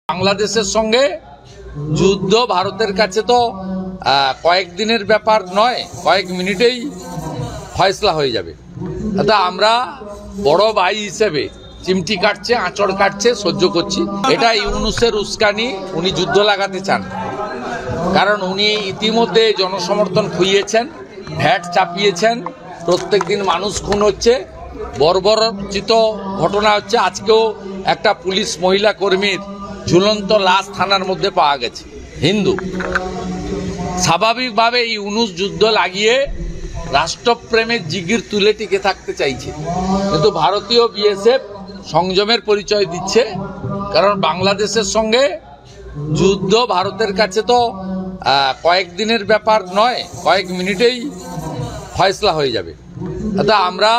বাংলাদেশের সঙ্গে যুদ্ধ ভারতের কাছে তো কয়েকদিনের ব্যাপার নয়, কয়েক মিনিটেই ফয়সলা হয়ে যাবে। তা আমরা বড় ভাই হিসেবে চিমটি কাটছে, আঁচড় কাটছে, সহ্য করছি। এটা ইউনূসের উস্কানি, উনি যুদ্ধ লাগাতে চান, কারণ উনি ইতিমধ্যে জনসমর্থন খুইয়েছেন, ভ্যাট চাপিয়েছেন, প্রত্যেক দিন মানুষ খুন হচ্ছে, বর্বরচিত ঘটনা হচ্ছে। আজকেও একটা পুলিশ মহিলা কর্মীর ঝুলন্ত লাশ থানার মধ্যে পাওয়া গেছে, হিন্দু। স্বাভাবিকভাবে ইউনূস যুদ্ধ লাগিয়ে রাষ্ট্রপ্রেমের জিগির তুলে টিকে থাকতে চাইছে, কিন্তু ভারতীয় বিএসএফ সংযমের পরিচয় দিচ্ছে, কারণ বাংলাদেশের সঙ্গে যুদ্ধ ভারতের কাছে তো কয়েকদিনের ব্যাপার নয়, কয়েক মিনিটেই ফয়সলা হয়ে যাবে। তা আমরা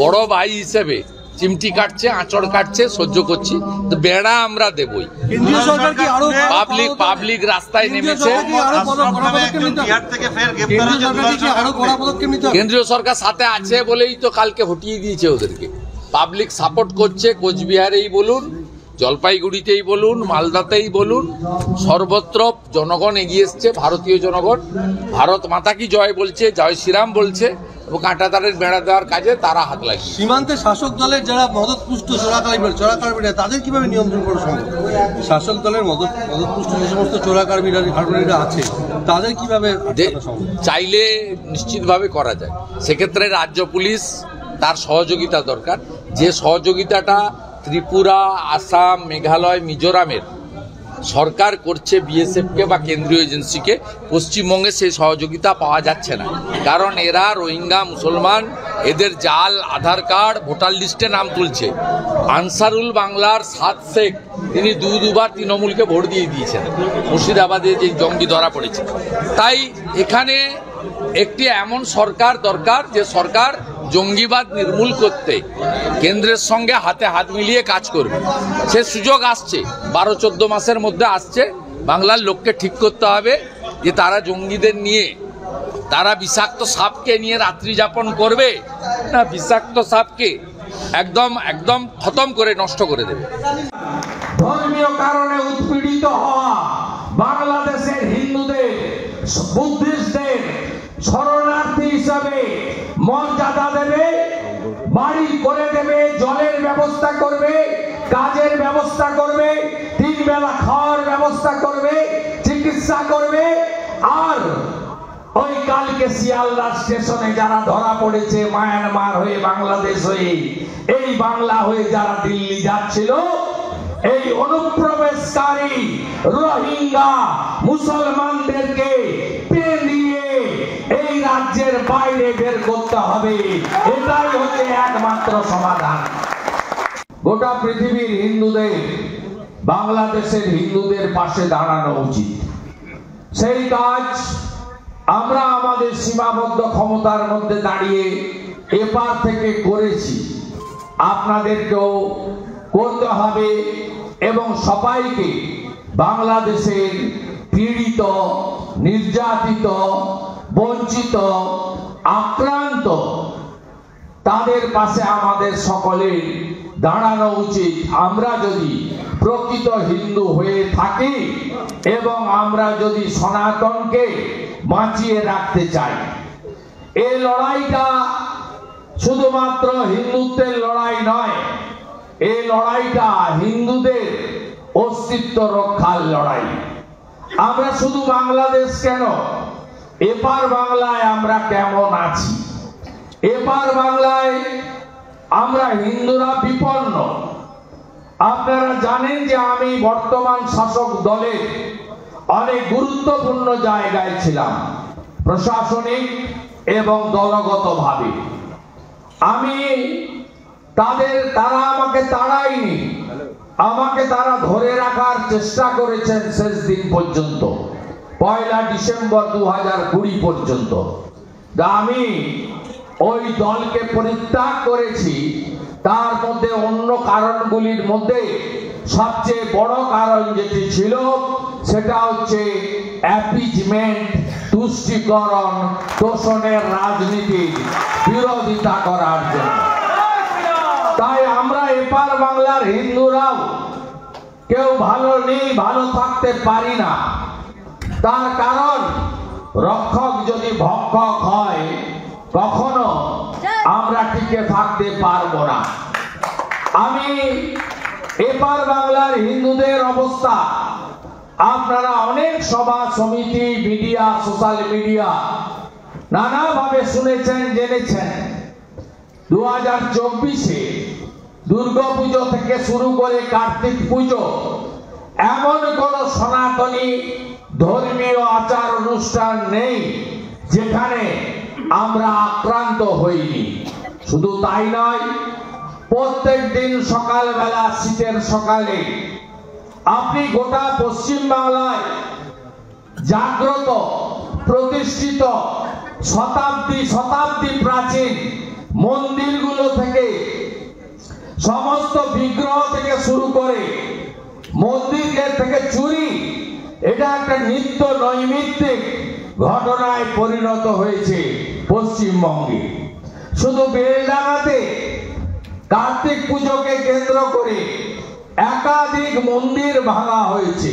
বড় ভাই হিসেবে চিমটি কাটছে, আঁচড় কাটছে, সহ্য করছি। তো বেড়া আমরা দেবই। পাবলিক রাস্তায় নেমেছে। কেন্দ্রীয় সরকার সাথে আছে বলেই তো কালকে হটিয়ে দিয়েছে ওদেরকে। পাবলিক সাপোর্ট করছে, কোচবিহারেই বলুন, জলপাইগুড়িতেই বলুন, মালদাতেই বলুন, সর্বত্র জনগণ এগিয়ে এসছে। ভারতীয় জনগণ ভারত মাতা কি জয় বলছে, জয় শ্রীরাম বলছে, এবং কাঁটাতারের বেড়া দেওয়ার কাজে তারা হাত লাগিয়ে। সীমান্তে শাসক দলের যারা মদতপুষ্ট চোরাকারবিরা তাদের কিভাবে নিয়ন্ত্রণ করা সম্ভব? শাসক দলের মদতপুষ্ট যে সমস্ত চোরাকারবিরা আছে তাদের কিভাবে চাইলে নিশ্চিতভাবে করা যায়। সেক্ষেত্রে রাজ্য পুলিশ তার সহযোগিতা দরকার, যে সহযোগিতাটা ত্রিপুরা, আসাম, মেঘালয়, মিজোরামের সরকার করছে বিএসএফকে বা কেন্দ্রীয় এজেন্সিকে, পশ্চিমবঙ্গে সেই সহযোগিতা পাওয়া যাচ্ছে না। কারণ এরা রোহিঙ্গা মুসলমান, এদের জাল আধার কার্ড, ভোটার লিস্টে নাম তুলছে। আনসারুল বাংলার সাদ শেখ, তিনি দুবার তৃণমূলকে ভোট দিয়ে দিয়েছেন মুর্শিদাবাদে, যে জঙ্গি ধরা পড়েছে। তাই এখানে একটি এমন সরকার দরকার, যে সরকার জঙ্গিবাদ নির্মূল করতে কেন্দ্রের সঙ্গে হাতে হাত মিলিয়ে কাজ করবে। সে সুযোগ আসছে, 12-14 মাসের মধ্যে আসছে। বাংলার লোককে ঠিক করতে হবে যে তারা জঙ্গিদের নিয়ে, তারা বিষাক্ত সাপকে নিয়ে রাত্রি যাপন করবে না বিষাক্ত সাপকে একদম খতম করে নষ্ট করে দেবে। ধর্মীয় কারণে উৎপীড়িত হওয়া বাংলাদেশের হিন্দুদের, বুদ্ধিস্টদের শরণার্থী হিসাবে মর্যাদা দেবে, বাড়ি করে দেবে, জলের ব্যবস্থা করবে, কাজের ব্যবস্থা করবে, 3 বেলা খাওয়ার ব্যবস্থা করবে, চিকিৎসা করবে। আর ওই কালকে শিয়ালদা স্টেশনে যারা ধরা পড়েছে মায়ানমার হয়ে, বাংলাদেশ হয়ে, এই বাংলা হয়ে যারা দিল্লি যাচ্ছিল, এই অনুপ্রবেশকারী রোহিঙ্গা মুসলমানদেরকে পেরিয়ে এই রাজ্যের বাইরে বের করতে হবে। এটাই হচ্ছে একমাত্র সমাধান। গোটা পৃথিবীর হিন্দুদের বাংলাদেশের হিন্দুদের পাশে দাঁড়ানো উচিত। সেই কাজ আমরা আমাদের সীমাবদ্ধ ক্ষমতার মধ্যে দাঁড়িয়ে এপার থেকে করেছি, আপনাদেরকেও করতে হবে। এবং সবাইকে বাংলাদেশের পীড়িত, নির্যাতিত, বঞ্চিত, আক্রান্ত তাদের পাশে আমাদের সকলের দাঁড়ানো উচিত। আমরা যদি প্রকৃত হিন্দু হয়ে থাকি এবং আমরা যদি সনাতনকে বাঁচিয়ে রাখতে চাই, এই লড়াইটা শুধুমাত্র হিন্দুত্বের লড়াই নয়, এই লড়াইটা হিন্দুদের অস্তিত্ব রক্ষার লড়াই। আমরা শুধু বাংলাদেশ কেন, এপার বাংলায় আমরা কেমন আছি, এপার বাংলায় আমরা হিন্দুরা বিপন্ন। আপনারা জানেন যে আমি বর্তমান শাসক দলের অনেক গুরুত্বপূর্ণ জায়গায় ছিলাম, প্রশাসনিক এবং দলগতভাবে। তারা আমাকে তাড়ায়নি, আমাকে তারা ধরে রাখার চেষ্টা করেছেন শেষ দিন পর্যন্ত, 1 ডিসেম্বর 2020 পর্যন্ত। আমি ওই দলকে পরিত্যাগ করেছি। তার মধ্যে অন্য কারণগুলির মধ্যে সবচেয়ে বড় কারণ যেটি ছিল, সেটা হচ্ছে অ্যাপিজমেন্ট, তুষ্টিকরণ, তোষণের রাজনীতির বিরোধিতা করার জন্য। তাই আমরা এপার বাংলার হিন্দুরাও কেউ ভালো নেই, ভালো থাকতে পারি না। তার কারণ রক্ষক যদি ভক্ষক হয় কখনো আমরা টিকে থাকতে পারবো না। আমি এপার বাংলার হিন্দুদের অবস্থা আপনারা অনেক সভা সমিতি, মিডিয়া, সোশ্যাল মিডিয়া নানাভাবে শুনেছেন, জেনেছেন। 2024-এ দুর্গাপুজো থেকে শুরু করে কার্তিক পুজো এমন কোন সনাতনী ধর্মীয় আচার অনুষ্ঠান নেই যেখানে আমরা আক্রান্ত হইনি। শুধু তাই নয়, প্রত্যেক দিন সকালবেলা, শীতের সকালে আপনি গোটা পশ্চিম বাংলায় জাগ্রত, প্রতিষ্ঠিত শতাব্দী শতাব্দী প্রাচীন মন্দিরগুলো থেকে, সমস্ত বিগ্রহ থেকে শুরু করে মন্দিরের থেকে চুরি, এটা একটা নিত্য নৈমিত্তিক ঘটনায় পরিণত হয়েছে পশ্চিমবঙ্গে। শুধু বেলডাঙাতে কার্তিক পুজোকে কেন্দ্র করে একাধিক মন্দির ভাঙা হয়েছে।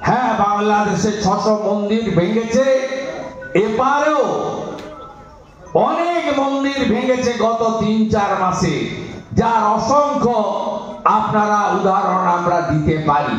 হ্যাঁ, বাংলাদেশে 600 মন্দির ভেঙেছে, এপারেও অনেক মন্দির ভেঙেছে গত 3-4 মাসে, যার অসংখ্য আপনারা উদাহরণ আমরা দিতে পারি।